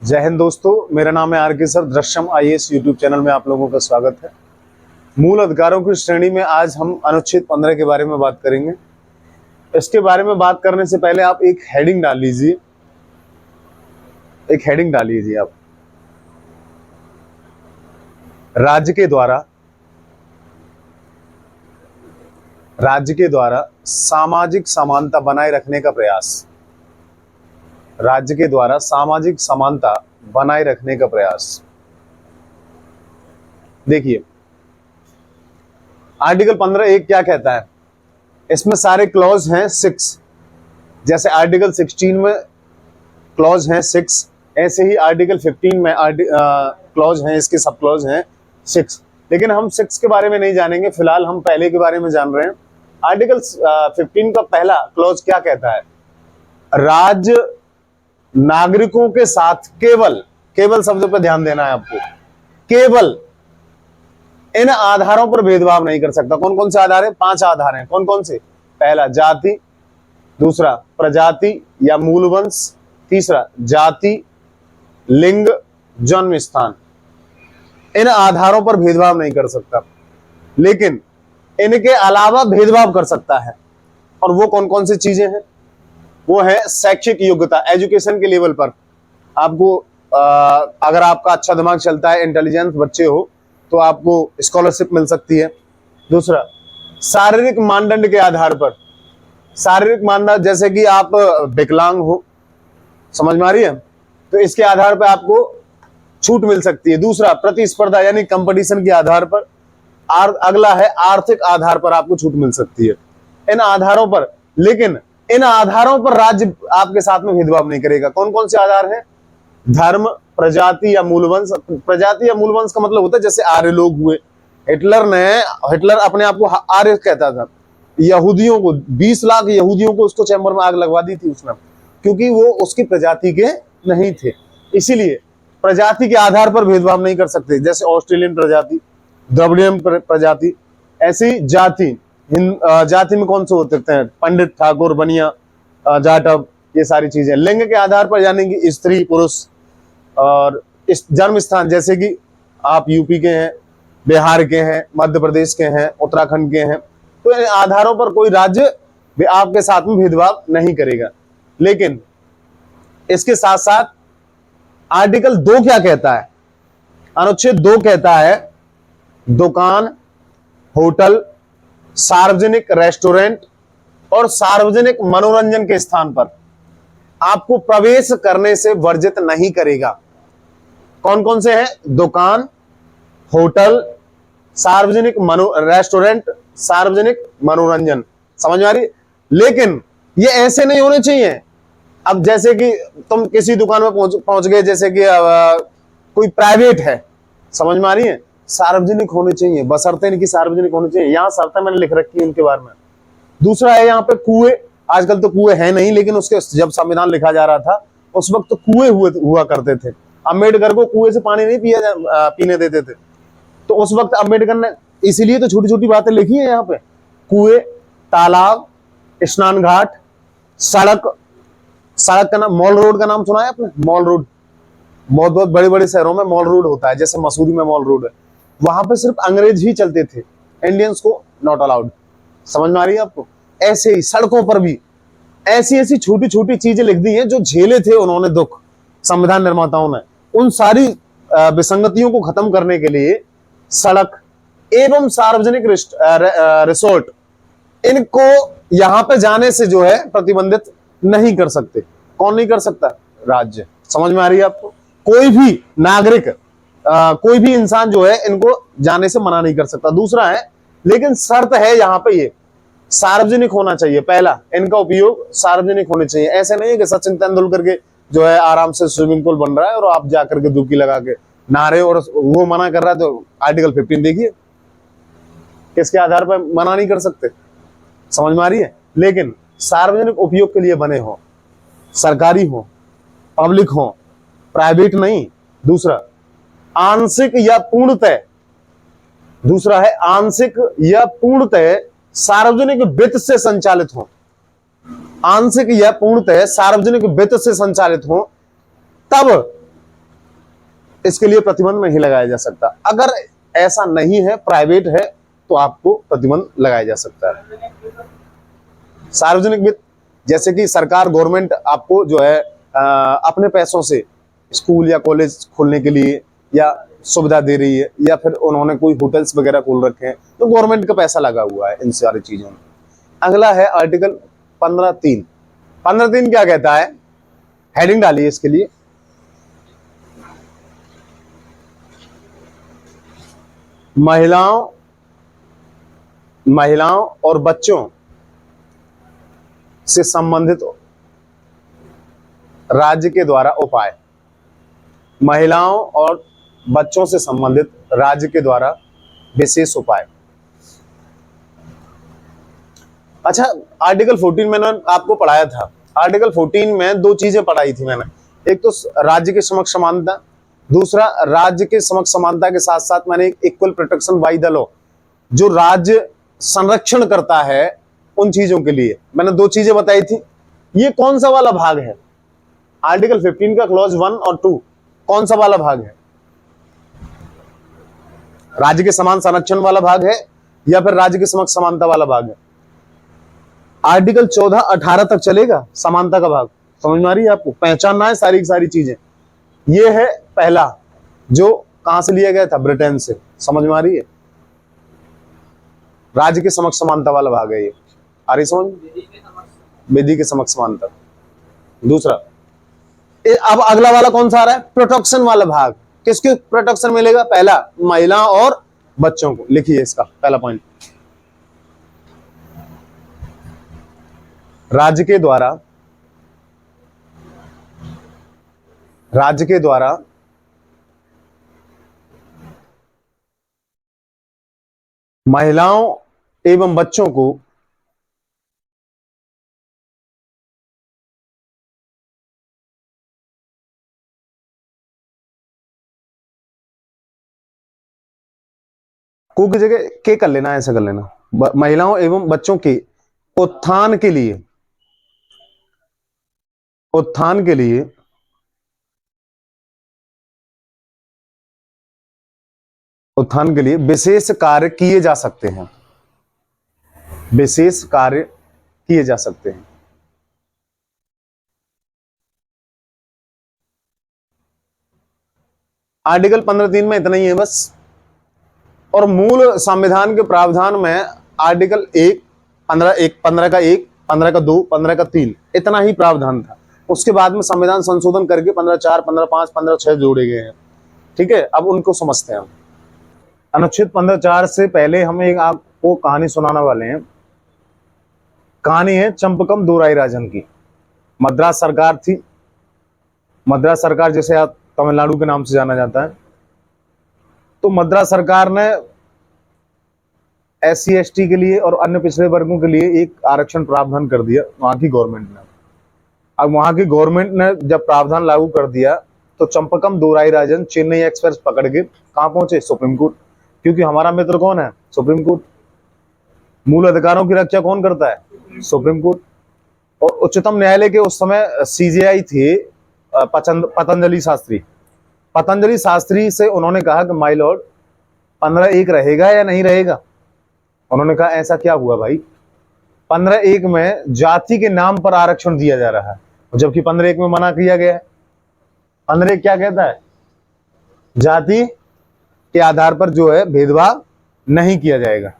जय हिंद दोस्तों, मेरा नाम है R K. Sir. Drishyam IAS YouTube channel में आप लोगों का स्वागत है। मूल अधिकारों की श्रेणी में आज हम अनुच्छेद 15 के बारे में बात करेंगे। इसके बारे में बात करने से पहले आप एक हेडिंग डाल लीजिए। एक हेडिंग डाल लीजिए आप। राज्य के द्वारा सामाजिक समानता बनाए रखने का प्रयास। राज्य के द्वारा सामाजिक समानता बनाए रखने का प्रयास। देखिए, आर्टिकल 15 एक क्या कहता है, इसमें सारे क्लॉज हैं 6। जैसे आर्टिकल 16 में क्लॉज हैं 6, ऐसे ही आर्टिकल 15 में क्लॉज हैं, इसके सब क्लॉज हैं 6। लेकिन हम 6 के बारे में नहीं जानेंगे, फिलहाल हम पहले के बारे में जान रहे हैं। आर्टिकल 15 का पहला क्लॉज क्या कहता है, राज्य नागरिकों के साथ केवल शब्द पर ध्यान देना है आपको, केवल इन आधारों पर भेदभाव नहीं कर सकता। कौन कौन से आधार है? 5 आधार हैं। कौन कौन से? पहला जाति, दूसरा प्रजाति या मूल वंश, तीसरा जाति, लिंग, जन्म स्थान। इन आधारों पर भेदभाव नहीं कर सकता, लेकिन इनके अलावा भेदभाव कर सकता है। और वो कौन कौन सी चीजें हैं? वो है शैक्षिक योग्यता, एजुकेशन के लेवल पर आपको अगर आपका अच्छा दिमाग चलता है, इंटेलिजेंस बच्चे हो, तो आपको स्कॉलरशिप मिल सकती है। दूसरा, शारीरिक मानदंड के आधार पर, शारीरिक मानदंड जैसे कि आप विकलांग हो, समझ में आ रही है, तो इसके आधार पर आपको छूट मिल सकती है। दूसरा, प्रतिस्पर्धा यानी कंपटीशन के आधार पर। अगला है आर्थिक आधार पर आपको छूट मिल सकती है। इन आधारों पर, लेकिन इन आधारों पर राज्य आपके साथ में भेदभाव नहीं करेगा। कौन कौन से आधार हैं? धर्म, प्रजाति या मूलवंश। प्रजाति या मूलवंश का मतलब होता है जैसे आर्य लोग हुए। हिटलर अपने आप को आर्य कहता था। यहूदियों को 20 लाख यहूदियों को उसको चैम्बर में आग लगवा दी थी उसने, क्योंकि वो उसकी प्रजाति के नहीं थे। इसीलिए प्रजाति के आधार पर भेदभाव नहीं कर सकते। जैसे ऑस्ट्रेलियन प्रजाति, द्रविडियन प्रजाति, ऐसी जाति। जाति में कौन से होते हैं? पंडित, ठाकुर, बनिया, जाटव, ये सारी चीजें। लिंग के आधार पर यानी कि स्त्री, पुरुष। और इस जन्म स्थान, जैसे कि आप यूपी के हैं, बिहार के हैं, मध्य प्रदेश के हैं, उत्तराखंड के हैं, तो इन आधारों पर कोई राज्य भी आपके साथ में भेदभाव नहीं करेगा। लेकिन इसके साथ साथ आर्टिकल 2 क्या कहता है? अनुच्छेद 2 कहता है दुकान, होटल, सार्वजनिक रेस्टोरेंट और सार्वजनिक मनोरंजन के स्थान पर आपको प्रवेश करने से वर्जित नहीं करेगा। कौन कौन से हैं? दुकान, होटल, सार्वजनिक रेस्टोरेंट, सार्वजनिक मनोरंजन। समझ में आ रही? लेकिन ये ऐसे नहीं होने चाहिए। अब जैसे कि तुम किसी दुकान में पहुंच गए, जैसे कि कोई प्राइवेट है, समझ में आ रही है, सार्वजनिक होने चाहिए, बशर्ते इनकी सार्वजनिक होने चाहिए। यहाँ शर्तें मैंने लिख रखी है इनके बारे में। दूसरा है यहाँ पे कुएं। आजकल तो कुएं है नहीं, लेकिन उसके जब संविधान लिखा जा रहा था उस वक्त तो कुएं हुआ करते थे। अम्बेडकर को कुएं से पानी नहीं पीने देते थे, तो उस वक्त अम्बेडकर ने इसीलिए तो छोटी छोटी बातें लिखी है यहाँ पे। कुएं, तालाब, स्नान घाट, सड़क का नाम, मॉल रोड का नाम सुना है आपने? मॉल रोड बहुत बड़े बड़े शहरों में मॉल रोड होता है, जैसे मसूरी में मॉल रोड है। वहां पे सिर्फ अंग्रेज ही चलते थे, इंडियंस को नॉट अलाउड। समझ में आ रही है आपको? ऐसे ही सड़कों पर भी ऐसी ऐसी छोटी छोटी चीजें लिख दी हैं जो झेले थे उन्होंने दुख, संविधान निर्माताओं ने। उन सारी विसंगतियों को खत्म करने के लिए सड़क एवं सार्वजनिक रिसोर्ट, इनको यहां पे जाने से जो है प्रतिबंधित नहीं कर सकते। कौन नहीं कर सकता? राज्य। समझ में आ रही है आपको? कोई भी नागरिक, कोई भी इंसान जो है इनको जाने से मना नहीं कर सकता। दूसरा है, लेकिन शर्त है यहाँ पे, ये सार्वजनिक होना चाहिए। पहला, इनका उपयोग सार्वजनिक होने चाहिए। ऐसे नहीं है कि सचिन तेंदुलकर के जो है आराम से स्विमिंग पूल बन रहा है और आप जाकर के डुबकी लगा के नहा रहे हो और वो मना कर रहा है, तो आर्टिकल 15 देखिए, किसके आधार पर मना नहीं कर सकते। समझ में आ रही है? लेकिन सार्वजनिक उपयोग के लिए बने हो, सरकारी हो, पब्लिक हो, प्राइवेट नहीं। दूसरा, आंशिक या पूर्णतः, दूसरा है आंशिक या पूर्णतः सार्वजनिक वित्त से संचालित हो। आंशिक या पूर्णतः सार्वजनिक वित्त से संचालित हो, तब इसके लिए प्रतिबंध नहीं लगाया जा सकता। अगर ऐसा नहीं है, प्राइवेट है, तो आपको प्रतिबंध लगाया जा सकता है। सार्वजनिक वित्त, जैसे कि सरकार, गवर्नमेंट आपको जो है अपने पैसों से स्कूल या कॉलेज खोलने के लिए या सुविधा दे रही है, या फिर उन्होंने कोई होटल्स वगैरह खोल रखे हैं, तो गवर्नमेंट का पैसा लगा हुआ है इन सारी चीजों में। अगला है आर्टिकल 15(3). 15(3) क्या कहता है? हेडिंग डालिए इसके लिए। महिलाओं और बच्चों से संबंधित राज्य के द्वारा उपाय। महिलाओं और बच्चों से संबंधित राज्य के द्वारा विशेष उपाय। अच्छा, आर्टिकल 14 मैंने आपको पढ़ाया था। आर्टिकल 14 में दो चीजें पढ़ाई थी मैंने। एक तो राज्य के समक्ष समानता, दूसरा राज्य के समक्ष समानता के साथ साथ मैंने एक equal protection by the law, जो राज्य संरक्षण करता है उन चीजों के लिए, मैंने दो चीजें बताई थी। ये कौन सा वाला भाग है? आर्टिकल 15 का क्लॉज 1 और 2 कौन सा वाला भाग है? राज्य के समान संरक्षण वाला भाग है या फिर राज्य के समक्ष समानता वाला भाग है? आर्टिकल 14-18 तक चलेगा समानता का भाग। समझ में आ रही है आपको? पहचानना है सारी की सारी चीजें। ये है पहला, जो कहां से लिया गया था? ब्रिटेन से। समझ में आ रही है? राज्य के समक्ष समानता वाला भाग है ये। आ रही समझ? विधि के समक्ष समानता। दूसरा, अब अगला वाला कौन सा आ रहा है? प्रोटेक्शन वाला भाग। किसके प्रोटेक्शन मिलेगा? पहला, महिलाओं और बच्चों को। लिखिए इसका पहला पॉइंट। राज्य के द्वारा महिलाओं एवं बच्चों को को की जगह के कर लेना, ऐसा कर लेना। महिलाओं एवं बच्चों के उत्थान के लिए विशेष कार्य किए जा सकते हैं। विशेष कार्य किए जा सकते हैं। आर्टिकल 15(3) में इतना ही है बस। और मूल संविधान के प्रावधान में आर्टिकल 1, 15 का 1, 15 का 2, 15 का 3 इतना ही प्रावधान था। उसके बाद में संविधान संशोधन करके 15(4), 15(5), 15(6) जोड़े गए हैं। ठीक है, अब उनको समझते हैं हम। अनुच्छेद 15(4) से पहले हम एक आपको कहानी सुनाने वाले हैं। कहानी है चंपकम दोराई राजन की। मद्रास सरकार थी। मद्रास सरकार जिसे आप तमिलनाडु के नाम से जाना जाता है। तो मद्रास सरकार ने SC ST के लिए और अन्य पिछड़े वर्गों के लिए एक आरक्षण प्रावधान कर दिया वहां की गवर्नमेंट ने। अब वहां की गवर्नमेंट ने जब प्रावधान लागू कर दिया तो चंपकम दोराई राजन चेन्नई एक्सप्रेस पकड़ के कहां पहुंचे? Supreme court. क्योंकि हमारा मित्र कौन है? Supreme court. मूल अधिकारों की रक्षा कौन करता है? Supreme court. और उच्चतम न्यायालय के उस समय CJI थे पतंजलि शास्त्री। पतंजलि शास्त्री से उन्होंने कहा कि माय लॉर्ड 15(1) रहेगा या नहीं रहेगा? उन्होंने कहा ऐसा क्या हुआ भाई, 15(1) में जाति के नाम पर आरक्षण दिया जा रहा है, जबकि 15(1) में मना किया गया है। 15(1) क्या कहता है? जाति के आधार पर जो है भेदभाव नहीं किया जाएगा,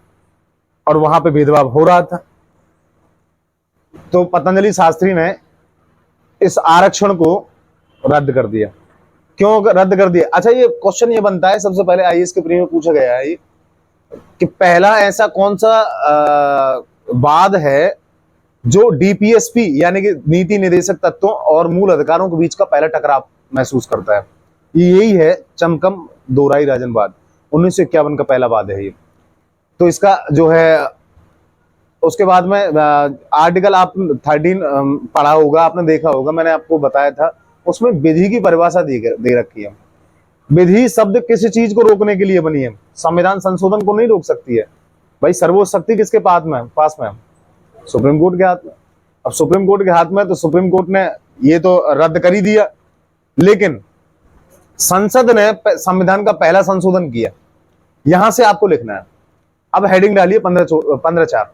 और वहां पे भेदभाव हो रहा था। तो पतंजलि शास्त्री ने इस आरक्षण को रद्द कर दिया। क्यों रद्द कर दिया? अच्छा, ये क्वेश्चन ये बनता है सबसे पहले IAS के प्री में पूछा गया है कि पहला ऐसा कौन सा वाद है जो DPSP यानी कि नीति निर्देशक तत्वों और मूल अधिकारों के बीच का पहला टकराव महसूस करता है? यही है चंपकम दोराई राजन वाद। 1951 का पहला वाद है ये। तो इसका जो है उसके बाद में आर्टिकल आप 13 पढ़ा होगा, आपने देखा होगा, मैंने आपको बताया था। उसमें विधि की परिभाषा दे रखी है। विधि शब्द किसी चीज को रोकने के लिए बनी है। संविधान संशोधन को नहीं रोक सकती है भाई। सर्वोच्च शक्ति किसके पास में? सुप्रीम कोर्ट के हाथ में। अब सुप्रीम कोर्ट के हाथ में, तो सुप्रीम कोर्ट ने ये तो रद्द कर ही दिया। लेकिन संसद ने संविधान का पहला संशोधन किया, यहां से आपको लिखना है। अब हेडिंग डालिए 15/4।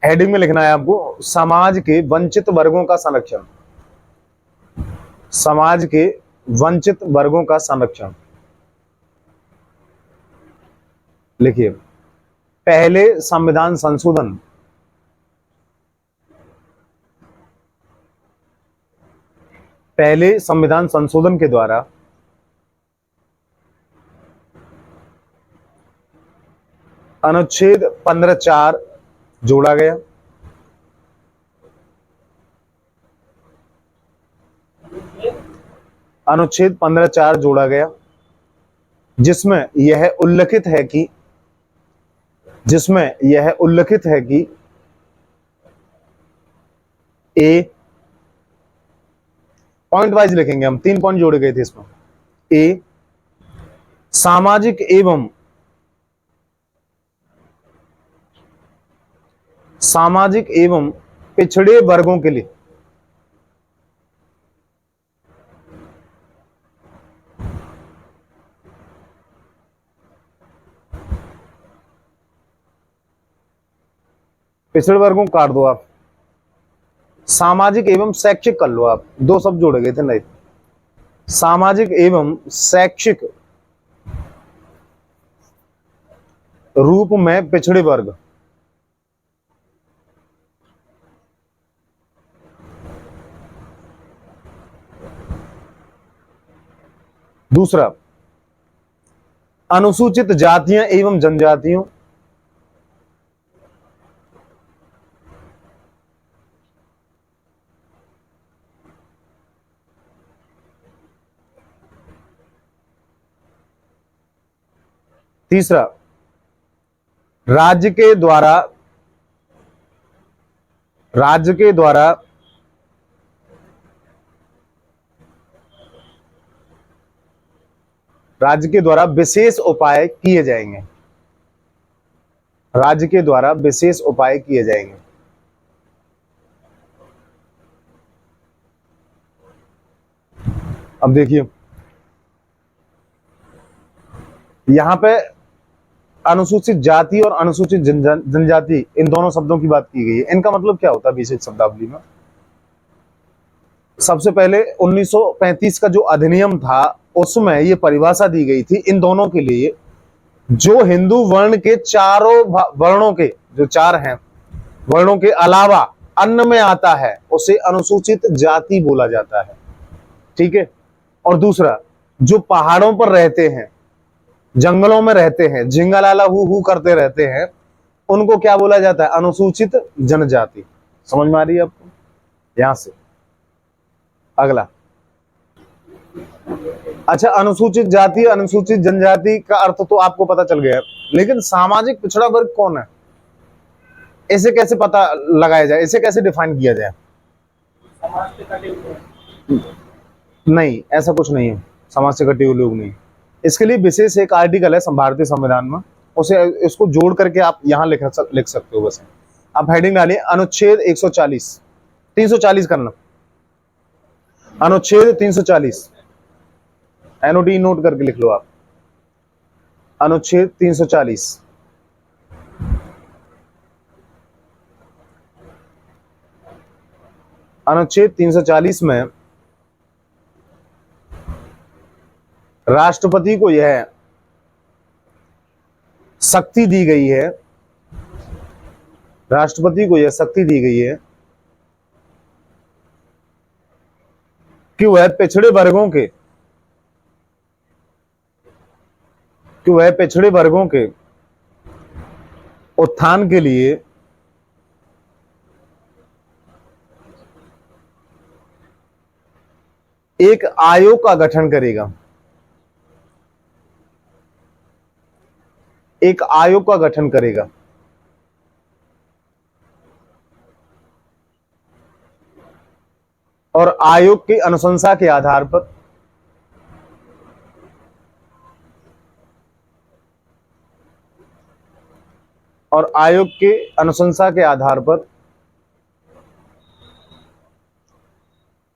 हेडिंग में लिखना है आपको समाज के वंचित वर्गों का संरक्षण, समाज के वंचित वर्गों का संरक्षण। लिखिए, पहले संविधान संशोधन, पहले संविधान संशोधन के द्वारा अनुच्छेद 15/4 जोड़ा गया। अनुच्छेद 15/4 जोड़ा गया, जिसमें यह उल्लिखित है कि ए, पॉइंट वाइज लिखेंगे हम, 3 पॉइंट जोड़े गए थे इसमें। ए, सामाजिक एवं पिछड़े वर्गों के लिए पिछड़े वर्गों को काट दो आप, सामाजिक एवं शैक्षिक कर लो आप, 2 शब्द जोड़े गए थे नहीं, सामाजिक एवं शैक्षिक रूप में पिछड़े वर्ग। दूसरा, अनुसूचित जातियां एवं जनजातियों, तीसरा, राज्य के द्वारा विशेष उपाय किए जाएंगे, राज्य के द्वारा विशेष उपाय किए जाएंगे। अब देखिए, यहां पे अनुसूचित जाति और अनुसूचित जनजाति, इन दोनों शब्दों की बात की गई है। इनका मतलब क्या होता है विशेष शब्दावली में? सबसे पहले 1935 का जो अधिनियम था, उसमें ये परिभाषा दी गई थी इन दोनों के लिए, जो हिंदू वर्ण के चारों वर्णों के, जो 4 हैं वर्णों के अलावा अन्य में आता है, उसे अनुसूचित जाति बोला जाता है। ठीक है। और दूसरा, जो पहाड़ों पर रहते हैं, जंगलों में रहते हैं, झिंगालाला हु करते रहते हैं, उनको क्या बोला जाता है? अनुसूचित जनजाति। समझ में आ रही है आपको? यहां से अगला, अच्छा, अनुसूचित जाति अनुसूचित जनजाति का अर्थ तो आपको पता चल गया, लेकिन सामाजिक पिछड़ा वर्ग कौन है, इसे कैसे पता लगाया जाए, इसे कैसे डिफाइन किया जाए? नहीं, ऐसा कुछ नहीं है, समाज से कटे हुए लोग नहीं। इसके लिए विशेष एक आर्टिकल है भारतीय संविधान में, उसे इसको जोड़ करके आप यहां लिख सकते हो। बस आप हेडिंग डालिए अनुच्छेद 140, 340 करना, अनुच्छेद 340, एनओटी नोट करके लिख लो आप, अनुच्छेद 340। अनुच्छेद 340 में राष्ट्रपति को यह शक्ति दी गई है, राष्ट्रपति को यह शक्ति दी गई है कि वह पिछड़े वर्गों के उत्थान के लिए एक आयोग का गठन करेगा, एक आयोग का गठन करेगा। और आयोग की अनुशंसा के आधार पर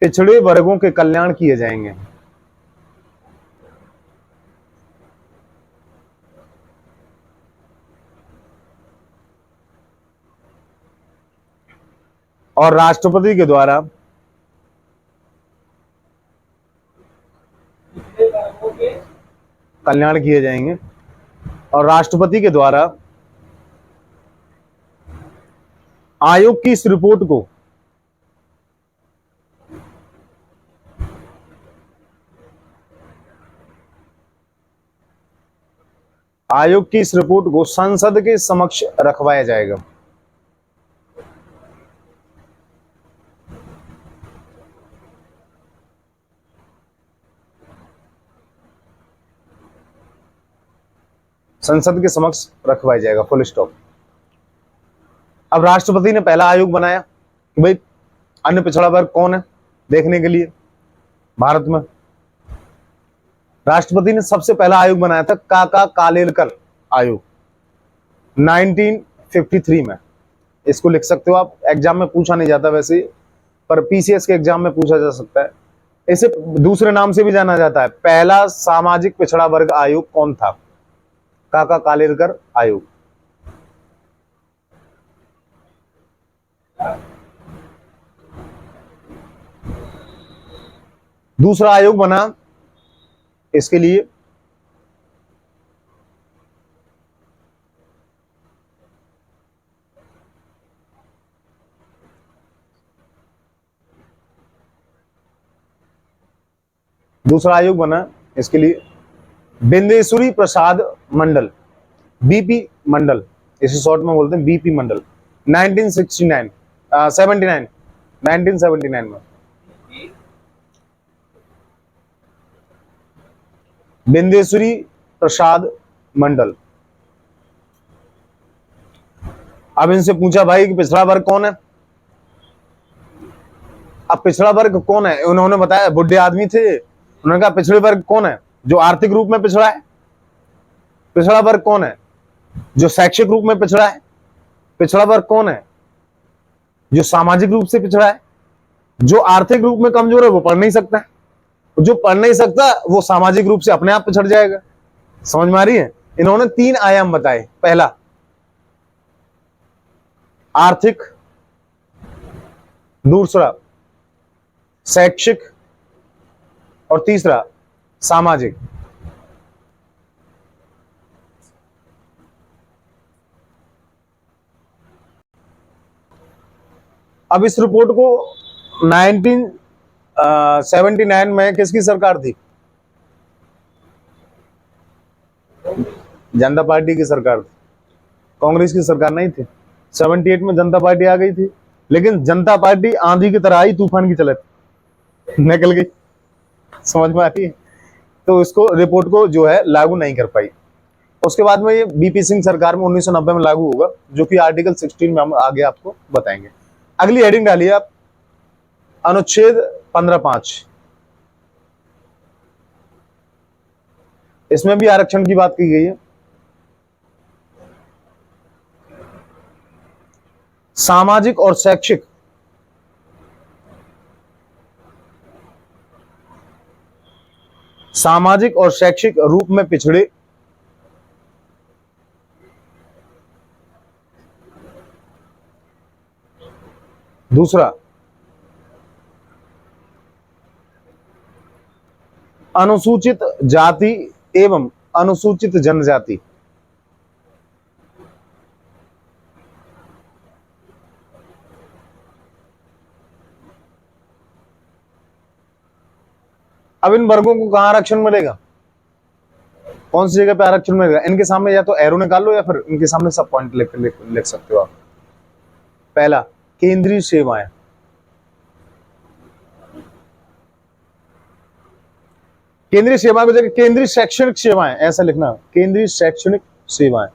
पिछड़े वर्गों के कल्याण किए जाएंगे। और राष्ट्रपति के द्वारा कल्याण किए जाएंगे। और राष्ट्रपति के द्वारा आयोग की इस रिपोर्ट को संसद के समक्ष रखवाया जाएगा। संसद के समक्ष रखवाया जाएगा, फुल स्टॉप। अब राष्ट्रपति ने पहला आयोग बनाया कि भाई अन्य पिछड़ा वर्ग कौन है देखने के लिए भारत में। राष्ट्रपति ने सबसे पहला आयोग बनाया था काका कालेलकर आयोग 1953 में। इसको लिख सकते हो आप, एग्जाम में पूछा नहीं जाता वैसे, पर पीसीएस के एग्जाम में पूछा जा सकता है। इसे दूसरे नाम से भी जाना जाता है, पहला सामाजिक पिछड़ा वर्ग आयोग कौन था? काका कालेलकर आयोग। दूसरा आयोग बना इसके लिए बिंदेश्वरी प्रसाद मंडल, बीपी मंडल, इसे शॉर्ट में बोलते हैं बीपी मंडल। 1979 में बिंदेश्वरी प्रसाद मंडल। अब इनसे पूछा भाई कि पिछड़ा वर्ग कौन है? अब पिछड़ा वर्ग कौन है? उन्होंने बताया, बुढ़े आदमी थे, उन्होंने कहा पिछड़े वर्ग कौन है? जो आर्थिक रूप में पिछड़ा है। पिछड़ा वर्ग कौन है? जो शैक्षिक रूप में पिछड़ा है। पिछड़ा वर्ग कौन है? जो सामाजिक रूप से पिछड़ा है। जो आर्थिक रूप में कमजोर है वो पढ़ नहीं सकता, जो पढ़ नहीं सकता वो सामाजिक रूप से अपने आप पिछड़ जाएगा। समझ में आ रही है? इन्होंने 3 आयाम बताए, पहला आर्थिक, दूसरा शैक्षिक और तीसरा सामाजिक। अब इस रिपोर्ट को 1979 में किसकी सरकार थी? जनता पार्टी की सरकार थी, कांग्रेस की सरकार नहीं थी। 78 में जनता पार्टी आ गई थी, लेकिन जनता पार्टी आंधी की तरह आई, तूफान की चलत निकल गई। समझ में आती है? तो इसको रिपोर्ट को जो है लागू नहीं कर पाई। उसके बाद में ये बीपी सिंह सरकार में 1990 में लागू होगा, जो कि आर्टिकल 16 में हम आगे आपको बताएंगे। अगली हेडिंग डालिए आप, अनुच्छेद 15(5). इसमें भी आरक्षण की बात की गई है। सामाजिक और शैक्षिक रूप में पिछड़े दूसरा अनुसूचित जाति एवं अनुसूचित जनजाति। अब इन वर्गों को कहां आरक्षण मिलेगा? कौन सी जगह पे आरक्षण मिलेगा? इनके सामने या तो एरो निकाल लो या फिर इनके सामने सब पॉइंट लिख सकते हो आप। पहला, केंद्रीय सेवाएं। केंद्रीय सेवा की जगह केंद्रीय शैक्षणिक सेवाएं ऐसा लिखना, केंद्रीय शैक्षणिक सेवाएं।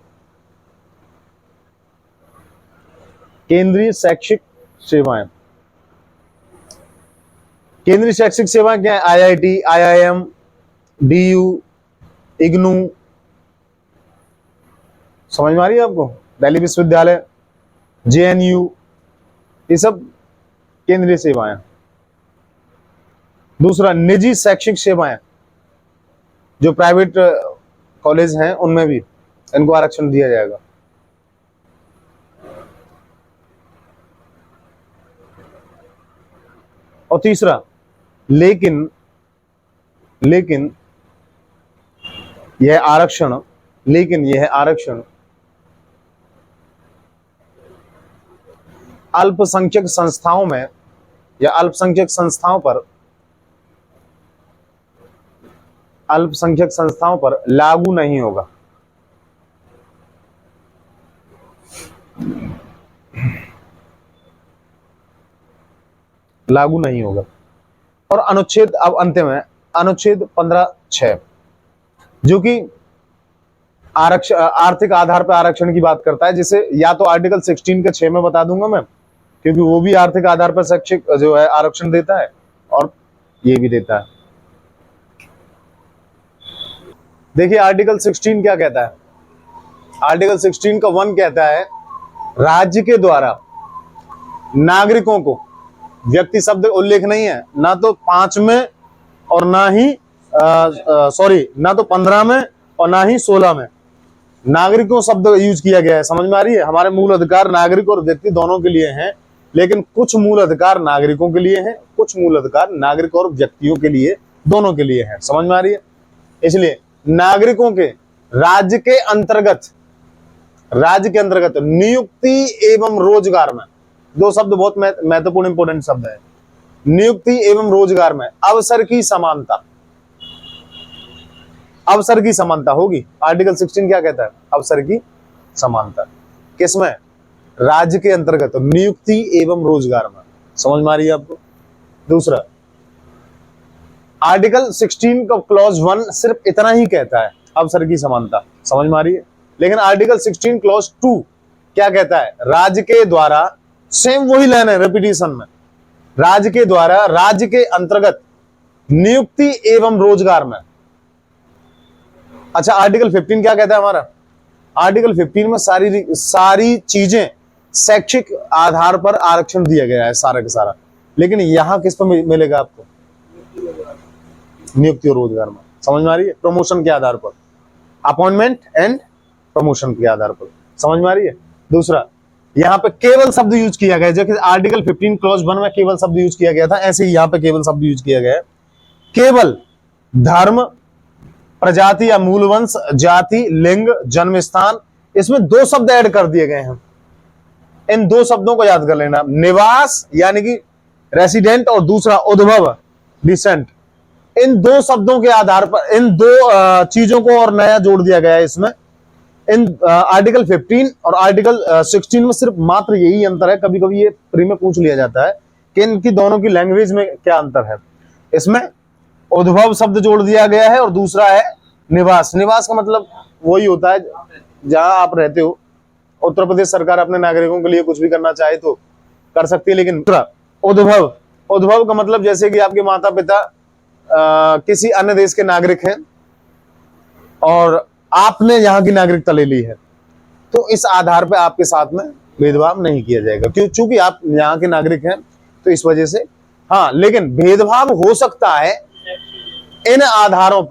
केंद्रीय शैक्षिक सेवाएं। केंद्रीय शैक्षिक सेवाएं क्या है? IIT, IIM, DU, IGNOU. समझ में आ रही है आपको? दिल्ली विश्वविद्यालय, जेएनयू, ये सब केंद्रीय सेवाएं। दूसरा, निजी शैक्षिक सेवाएं, जो प्राइवेट कॉलेज हैं उनमें भी इनको आरक्षण दिया जाएगा। और तीसरा, लेकिन यह आरक्षण अल्पसंख्यक संस्थाओं में या अल्पसंख्यक संस्थाओं पर लागू नहीं होगा। और अनुच्छेद, अब अंतिम है अनुच्छेद 15(6), जो कि आर्थिक आधार पर आरक्षण की बात करता है, जिसे या तो आर्टिकल 16 के 6 में बता दूंगा मैं, क्योंकि वो भी आर्थिक आधार पर शैक्षिक जो है आरक्षण देता है और ये भी देता है। देखिए आर्टिकल 16 क्या कहता है। आर्टिकल 16 का 1 कहता है, राज्य के द्वारा नागरिकों को, व्यक्ति शब्द उल्लेख नहीं है, ना तो 5 में और ना ही ना तो 15 में और ना ही 16 में नागरिकों शब्द यूज किया गया है। समझ में आ रही है? हमारे मूल अधिकार नागरिक और व्यक्ति दोनों के लिए हैं, लेकिन कुछ मूल अधिकार नागरिकों के लिए हैं, कुछ मूल अधिकार नागरिक और व्यक्तियों के लिए, दोनों के लिए हैं। समझ में आ रही है? इसलिए नागरिकों के राज्य के अंतर्गत नियुक्ति एवं रोजगार में, दो शब्द बहुत महत्वपूर्ण इंपोर्टेंट शब्द है, नियुक्ति एवं रोजगार में अवसर की समानता होगी। आर्टिकल 16 क्या कहता है? अवसर की समानता। किसमें? राज्य के अंतर्गत नियुक्ति एवं रोजगार में। समझ में आ रही है आपको? दूसरा, आर्टिकल 16 का क्लॉज 1 सिर्फ इतना ही कहता है, अवसर की समानता। समझ में आ रही है? लेकिन आर्टिकल 16 क्लॉज 2 क्या कहता है? राज्य के द्वारा, सेम वही लाइन है रिपीटिशन में, राज्य के द्वारा राज्य के अंतर्गत नियुक्ति एवं रोजगार में। अच्छा, आर्टिकल 15 क्या कहता है हमारा? आर्टिकल 15 में सारी चीजें शैक्षिक आधार पर आरक्षण दिया गया है, सारा का सारा। लेकिन यहां किस पर मिलेगा आपको? नियुक्ति और रोजगार में। समझ में आ रही है? प्रमोशन के आधार पर, अपॉइंटमेंट एंड प्रमोशन के आधार पर। समझ में आ रही है? दूसरा, यहाँ पे केवल शब्द यूज किया गया है, जैसे आर्टिकल 15 क्लॉज 1 में केवल शब्द यूज किया गया था, ऐसे ही यहाँ पे केवल शब्द यूज किया गया है। केवल धर्म, प्रजाति या मूलवंश, जाति, लिंग, जन्म स्थान, इसमें 2 शब्द ऐड कर दिए गए हैं। इन 2 शब्दों को याद कर लेना, निवास यानी कि रेसिडेंट और दूसरा उद्भव, डिसेंट। इन 2 शब्दों के आधार पर इन 2 चीजों को और नया जोड़ दिया गया है इसमें। इन आर्टिकल 15 और आर्टिकल 16 में सिर्फ मात्र यही अंतर है। कभी कभी ये प्री में पूछ लिया जाता है कि इनकी दोनों की लैंग्वेज में क्या अंतर है। इसमें उद्भव शब्द जोड़ दिया गया है और दूसरा है निवास। निवास का मतलब वही होता है जहां आप रहते हो। उत्तर प्रदेश सरकार अपने नागरिकों के लिए कुछ भी करना चाहे तो कर सकती है, लेकिन उद्भव का मतलब जैसे कि आपके माता पिता किसी अन्य देश के नागरिक हैं और आपने यहाँ की नागरिकता ले ली है, तो इस आधार पर आपके साथ में भेदभाव नहीं किया जाएगा, क्यों? चूंकि आप यहाँ के नागरिक हैं, तो इस वजह से। हाँ, लेकिन भेदभाव हो सकता है इन आधारों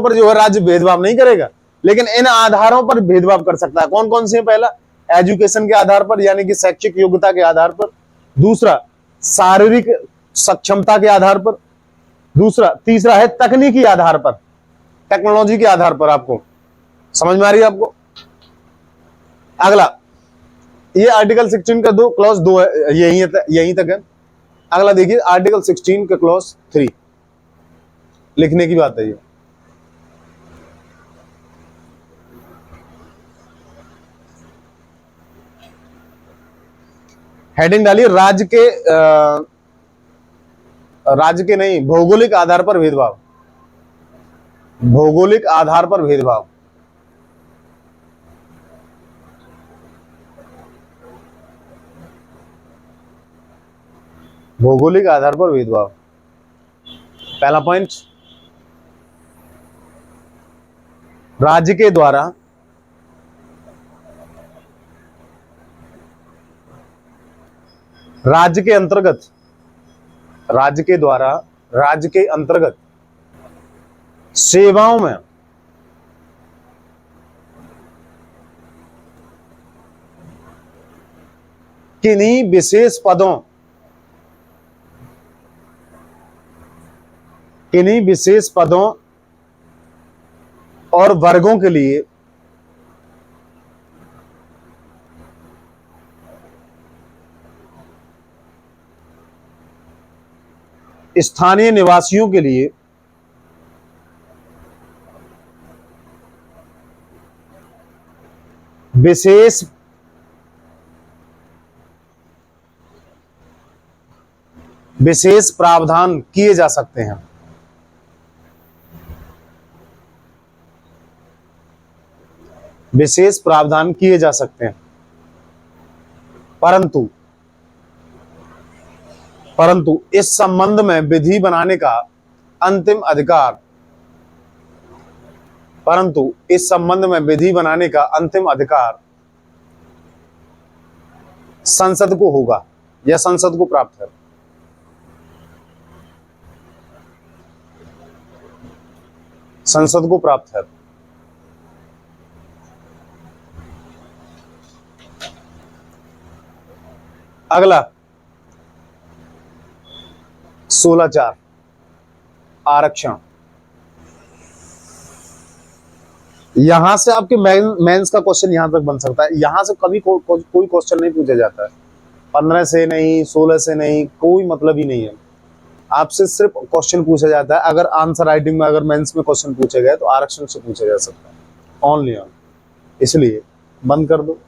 पर जो है राज्य भेदभाव नहीं करेगा, लेकिन इन आधारों पर भेदभाव कर सकता है। कौन कौन से? पहला, एजुकेशन के आधार पर यानी कि शैक्षिक योग्यता के आधार पर। दूसरा, शारीरिक सक्षमता के आधार पर। तीसरा है तकनीकी आधार पर, टेक्नोलॉजी के आधार पर। आपको समझ में आ रही है आपको? अगला, ये आर्टिकल 16 का क्लॉज 2 है, यहीं तक है। अगला देखिए, आर्टिकल 16 का क्लॉज 3 लिखने की बात है ये। हेडिंग डालिए, राज्य के नहीं, भौगोलिक आधार पर भेदभाव। भौगोलिक आधार पर भेदभाव। भौगोलिक आधार पर भेदभाव। पहला पॉइंट, राज्य के द्वारा राज्य के अंतर्गत राज्य के द्वारा राज्य के अंतर्गत सेवाओं में किन्हीं विशेष पदों और वर्गों के लिए स्थानीय निवासियों के लिए विशेष प्रावधान किए जा सकते हैं। विशेष प्रावधान किए जा सकते हैं, परंतु इस संबंध में विधि बनाने का अंतिम अधिकार संसद को होगा या संसद को प्राप्त है। संसद को प्राप्त है। अगला 16(4) आरक्षण। यहां से आपके मेंस का क्वेश्चन यहां तक बन सकता है। यहां से कभी कोई क्वेश्चन नहीं पूछा जाता है। 15 से नहीं, 16 से नहीं, कोई मतलब ही नहीं है। आपसे सिर्फ क्वेश्चन पूछा जाता है। अगर आंसर राइटिंग में अगर मेंस में क्वेश्चन पूछे गए तो आरक्षण से पूछा जा सकता है, ओनली ऑन। इसलिए बंद कर दो।